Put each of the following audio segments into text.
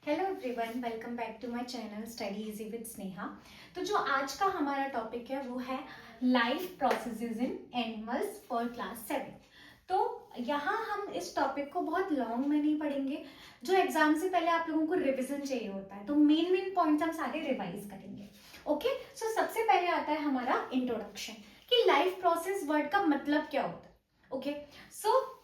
Hello everyone, welcome back to my channel study easy with Sneha. तो जो आज का हमारा टॉपिक है वो है life processes in animals for class 7। तो यहाँ हम इस टॉपिक को बहुत लॉन्ग में नहीं पढ़ेंगे। जो एग्जाम से पहले आप लोगों को रिवीजन चाहिए होता है, तो मेन मेन पॉइंट्स हम सारे रिवाइज करेंगे। ओके, सो सबसे पहले आता है हमारा इंट्रोडक्शन कि लाइफ प्रोसेस वर्ड का मतलब क्या होता है। Okay, so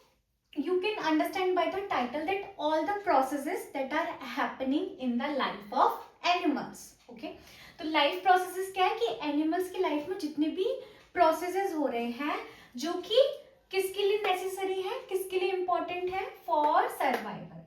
you can understand by the title that all the processes that are happening in the life of animals. Okay, तो लाइफ प्रोसेसेस क्या है कि एनिमल्स की लाइफ में जितने भी प्रोसेसेस हो रहे हैं जो कि किसके लिए नेसेसरी है, किसके लिए इंपॉर्टेंट है, फॉर सर्वाइवल।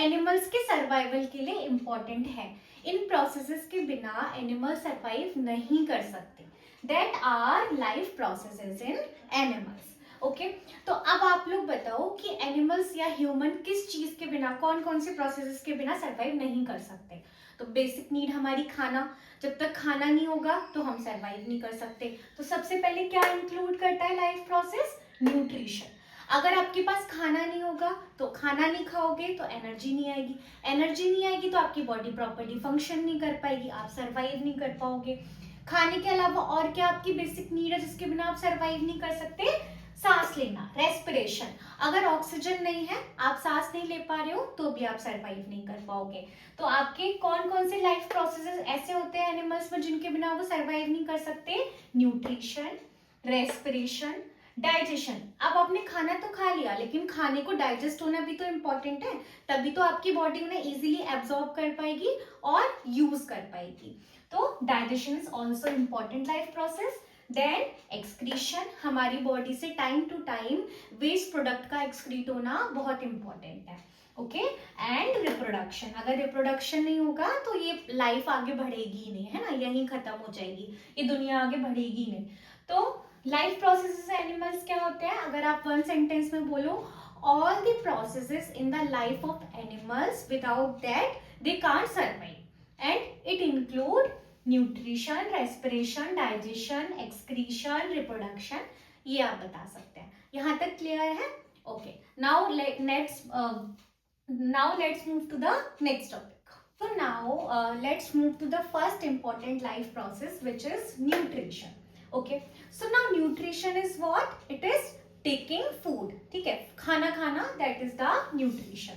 एनिमल्स के सर्वाइवल के लिए इंपॉर्टेंट है। इन प्रोसेसेस के बिना एनिमल सर्वाइव नहीं कर सकते। That our life processes in animals. Okay, तो अब आप लोग बताओ कि एनिमल्स या ह्यूमन किस चीज के बिना, कौन कौन से प्रोसेसेस के बिना सरवाइव नहीं कर सकते। तो बेसिक नीड हमारी खाना, जब तक खाना नहीं होगा तो हम सरवाइव नहीं कर सकते। तो सबसे पहले क्या इंक्लूड करता है लाइफ प्रोसेस? न्यूट्रिशन। अगर आपके पास खाना नहीं होगा तो खाना नहीं खाओगे तो एनर्जी नहीं आएगी, एनर्जी नहीं आएगी तो आपकी बॉडी प्रॉपर्ली फंक्शन नहीं कर पाएगी, आप सरवाइव नहीं कर पाओगे। खाने के अलावा और क्या आपकी बेसिक नीड है जिसके बिना आप सरवाइव नहीं कर सकते? सांस लेना, रेस्पिरेशन। अगर ऑक्सीजन नहीं है, आप सांस नहीं ले पा रहे हो तो भी आप सरवाइव नहीं कर पाओगे। तो आपके कौन कौन से लाइफ प्रोसेसेस ऐसे होते हैं एनिमल्स में जिनके बिना वो सरवाइव नहीं कर सकते? Nutrition, respiration, digestion. अब आपने खाना तो खा लिया, लेकिन खाने को डाइजेस्ट होना भी तो इम्पोर्टेंट है, तभी तो आपकी बॉडी उन्हें इजीली एब्जॉर्ब कर पाएगी और यूज कर पाएगी। तो digestion is also important life process. Then excretion, हमारी बॉडी से time to time waste product का एक्सक्रीट होना बहुत इंपॉर्टेंट है। Okay, and reproduction. अगर रिप्रोडक्शन नहीं होगा तो ये लाइफ आगे बढ़ेगी ही नहीं, है ना, यहीं खत्म हो जाएगी, ये दुनिया आगे बढ़ेगी नहीं। तो लाइफ प्रोसेसेस एनिमल्स क्या होते हैं? अगर आप वन सेंटेंस में बोलो, all the processes in the life of animals without that they can't survive, and it include nutrition, respiration, digestion, excretion, reproduction. ये आप बता सकते हैं। यहां तक क्लियर है? Okay, now let's move to the next topic. So now let's move to the first important life process, which is nutrition. Okay, so now nutrition is what? It is taking food. ठीक है, खाना खाना, that is the nutrition.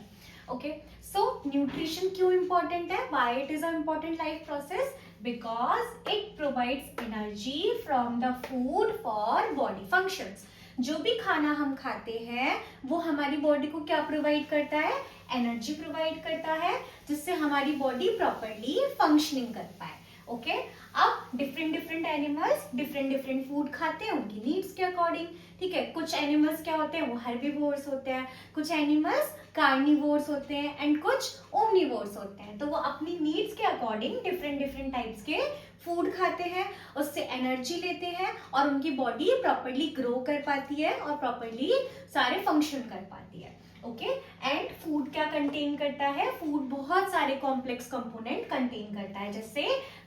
Okay, so nutrition क्यों important है? Why it is an important life process? Because it provides energy from the food for body functions. जो भी खाना हम खाते हैं वो हमारी बॉडी को क्या प्रोवाइड करता है? एनर्जी प्रोवाइड करता है, जिससे हमारी बॉडी प्रॉपरली फंक्शनिंग कर पाए। ओके, अब different different animals different different food खाते हैं उनकी नीड्स के अकॉर्डिंग। ठीक है, कुछ एनिमल्स क्या होते हैं, वो हर्बीवोर्स होते हैं, कुछ एनिमल्स कार्निवोर्स होते हैं, एंड कुछ ओमनिवोर्स होते हैं। तो वो अपनी नीड्स के अकॉर्डिंग डिफरेंट डिफरेंट टाइप्स के फूड खाते हैं, उससे एनर्जी लेते हैं और उनकी बॉडी प्रॉपरली ग्रो कर पाती है और प्रॉपरली सारे फंक्शन कर पाती है। ओके, एंड फूड क्या कंटेन करता है? फूड बहुत सारे कॉम्प्लेक्स कंपोनेंट कंटेन करता है, जैसे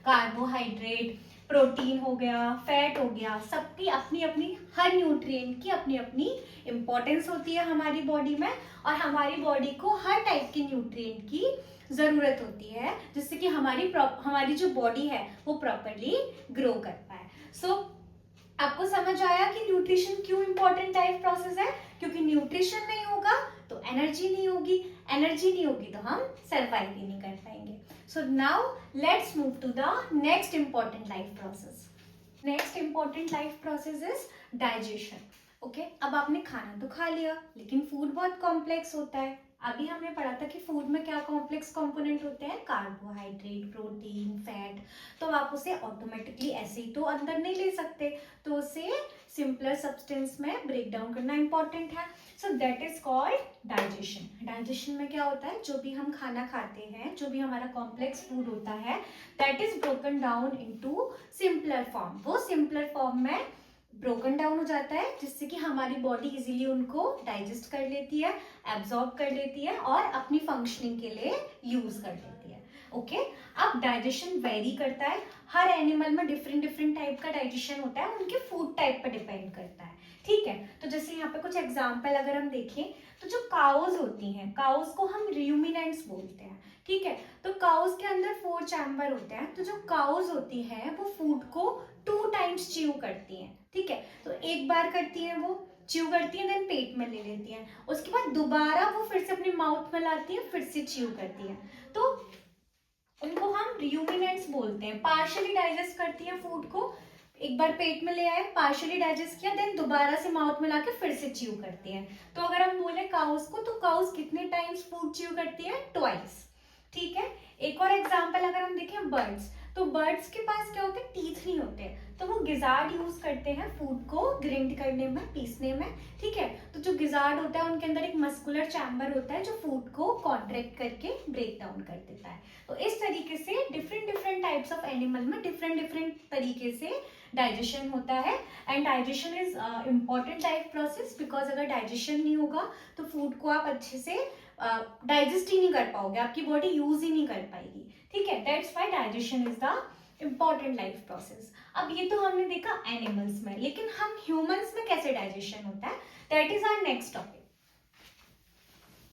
कार्बोहाइड्रेट, प्रोटीन हो गया, फैट हो गया। सबकी अपनी अपनी, हर न्यूट्रिएंट की अपनी अपनी इंपॉर्टेंस होती है हमारी बॉडी में, और हमारी बॉडी को हर टाइप के न्यूट्रिएंट की जरूरत होती है, जिससे कि हमारी जो बॉडी है वो प्रॉपरली ग्रो कर पाए। सो आपको समझ आया कि न्यूट्रिशन क्यों इंपॉर्टेंट लाइफ प्रोसेस है? क्योंकि न्यूट्रिशन नहीं होगा तो एनर्जी नहीं होगी, एनर्जी नहीं होगी तो हम सर्वाइव ही नहीं कर पाएंगे। So now let's move to the next important life process. Next important life process is digestion. Okay, अब आपने खाना तो खा लिया, लेकिन फूड बहुत कॉम्प्लेक्स होता है। अभी हमने पढ़ा था कि फूड में क्या कॉम्प्लेक्स कंपोनेंट होते हैं? Carbohydrate, protein, fat. तो आप उसे ऑटोमेटिकली ऐसे ही तो अंदर नहीं ले सकते, तो उसे सिंपलर सब्सटेंस में ब्रेक डाउन करना इंपॉर्टेंट है। So that is called digestion. Digestion में क्या होता है? जो भी हम खाना खाते हैं, जो भी हमारा कॉम्प्लेक्स फूड होता है, that is broken down into simpler form. वो सिंपलर फॉर्म में ब्रोकन डाउन हो जाता है, जिससे कि हमारी बॉडी इजीली उनको डाइजेस्ट कर लेती है, एब्जॉर्ब कर लेती है और अपनी फंक्शनिंग के लिए यूज कर लेती है। ओके, अब डाइजेशन वेरी करता है, हर एनिमल में डिफरेंट डिफरेंट टाइप का डाइजेशन होता है, उनके फूड टाइप पर डिपेंड करता है। ठीक है, तो जैसे यहाँ पे कुछ एग्जाम्पल अगर हम देखें, तो जो काउज होती हैं, काउज को हम र्यूमिनेंट्स बोलते हैं। ठीक है। तो काउस के अंदर 4 चैम्बर होते हैं। तो जो काउस होती है वो फूड को 2 टाइम्स च्यू करती हैं, ठीक है। तो एक बार करती है, वो च्यू करती है, देन पेट में ले लेती है, उसके बाद दोबारा वो फिर से अपने माउथ में लाती है, फिर से च्यू करती है। तो उनको हम र्यूमिनेंट्स बोलते हैं। पार्शियली डाइजेस्ट करती है फूड को, एक बार पेट में ले आए, पार्शियली डाइजेस्ट किया, देन दोबारा से माउथ में लाके फिर से च्यू करती है। तो अगर हम बोले काउस को, तो काउस कितने टाइम्स फूड च्यू करती है? ट्वाइस, ठीक है। एक और एग्जांपल अगर हम देखें बर्ड्स, तो बर्ड्स के पास क्या होते हैं? टीथ नहीं होते, तो वो गिजार्ड यूज करते हैं फूड को ग्रिंड करने में, पीसने में, ठीक है। तो जो गिजार्ड होता है उनके अंदर एक मस्कुलर चैम्बर होता है जो फूड को कॉन्ट्रैक्ट करके ब्रेक डाउन कर देता है। तो इस तरीके से different different types of animal में डिफरेंट डिफरेंट तरीके से डाइजेशन होता है। And digestion is important life process, because अगर डाइजेशन नहीं होगा तो फूड को आप अच्छे से डाइजेस्ट ही नहीं कर पाओगे, आपकी बॉडी यूज ही नहीं कर पाएगी, ठीक है। That's why digestion is the important life process. अब ये तो हमने देखा एनिमल्स में, लेकिन हम ह्यूमंस में कैसे डाइजेशन होता है, that is our next topic.